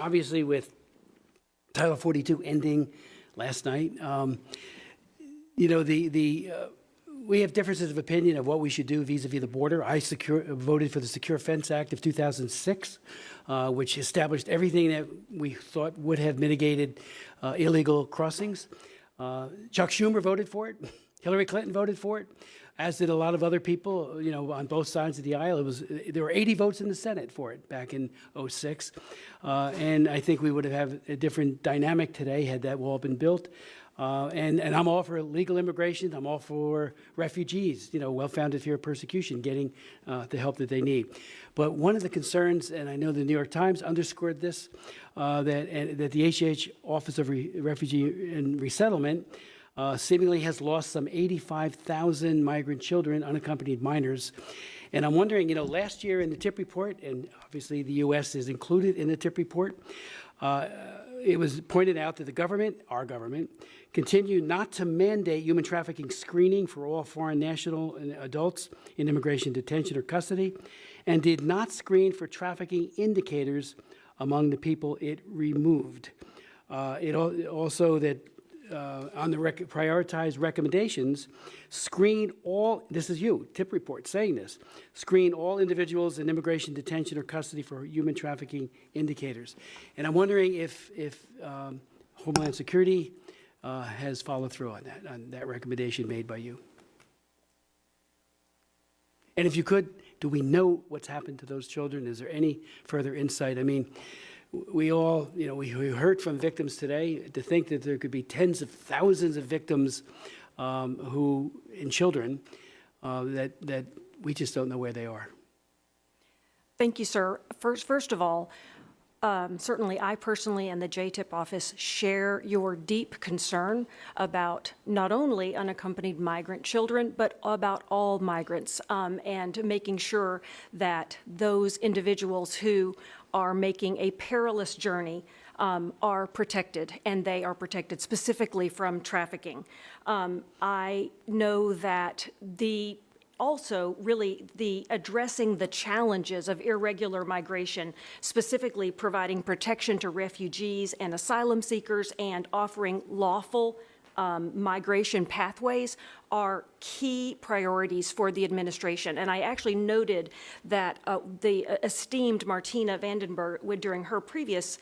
Obviously, with Title 42 ending last night, we have differences of opinion of what we should do vis-a-vis the border. I voted for the Secure Fence Act of 2006, which established everything that we thought would have mitigated illegal crossings. Chuck Schumer voted for it. Hillary Clinton voted for it, as did a lot of other people, on both sides of the aisle. There were 80 votes in the Senate for it back in '06. And I think we would have had a different dynamic today had that wall been built. And I'm all for legal immigration. I'm all for refugees, well-founded fear of persecution, getting the help that they need. But one of the concerns, and I know the New York Times underscored this, that the HHS Office of Refugee and Resettlement seemingly has lost some 85,000 migrant children, unaccompanied minors. And I'm wondering, last year in the TIP report, and obviously the U.S. is included in the TIP report, it was pointed out that the government, our government, continued not to mandate human trafficking screening for all foreign national and adults in immigration detention or custody, and did not screen for trafficking indicators among the people it removed. It also that on the prioritized recommendations, screen all, this is you, TIP report saying this, screen all individuals in immigration detention or custody for human trafficking indicators. And I'm wondering if Homeland Security has followed through on that recommendation made by you. And if you could, do we know what's happened to those children? Is there any further insight? I mean, we all, we heard from victims today. To think that there could be tens of thousands of victims children, that we just don't know where they are. Thank you, sir. First of all, certainly I personally and the JTIP office share your deep concern about not only unaccompanied migrant children, but about all migrants, and making sure that those individuals who are making a perilous journey are protected, and they are protected specifically from trafficking. I know that also really the addressing the challenges of irregular migration, specifically providing protection to refugees and asylum seekers and offering lawful migration pathways are key priorities for the administration. And I actually noted that the esteemed Martina Vandenberg, during her previous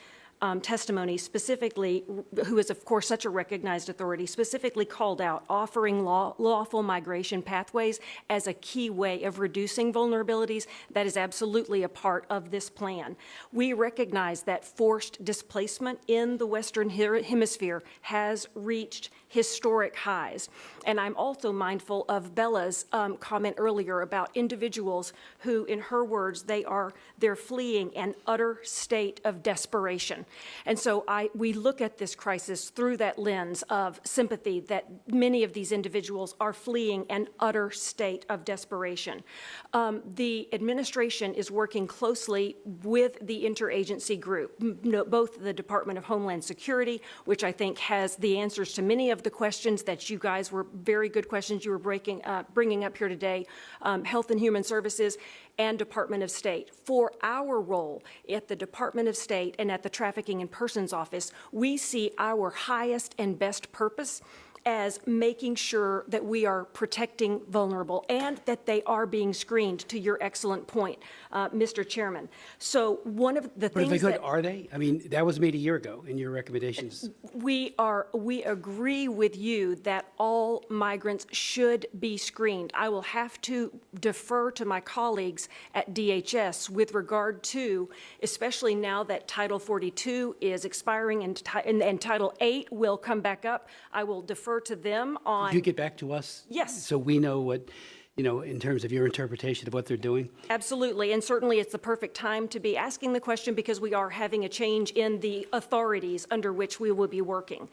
testimony specifically, who is of course such a recognized authority, specifically called out offering lawful migration pathways as a key way of reducing vulnerabilities. That is absolutely a part of this plan. We recognize that forced displacement in the Western Hemisphere has reached historic highs. And I'm also mindful of Bella's comment earlier about individuals who, in her words, they're fleeing an utter state of desperation. And so we look at this crisis through that lens of sympathy that many of these individuals are fleeing an utter state of desperation. The administration is working closely with the interagency group, both the Department of Homeland Security, which I think has the answers to many of the questions that you guys were very good questions you were bringing up here today, Health and Human Services, and Department of State. For our role at the Department of State and at the Trafficking in Persons Office, we see our highest and best purpose as making sure that we are protecting vulnerable and that they are being screened, to your excellent point, Mr. Chairman. So one of the things But if they could, are they? I mean, that was made a year ago in your recommendations. We agree with you that all migrants should be screened. I will have to defer to my colleagues at DHS with regard to, especially now that Title 42 is expiring and Title 8 will come back up, I will defer to them on. Could you get back to us? Yes. So we know what, in terms of your interpretation of what they're doing? Absolutely, and certainly it's the perfect time to be asking the question because we are having a change in the authorities under which we will be working.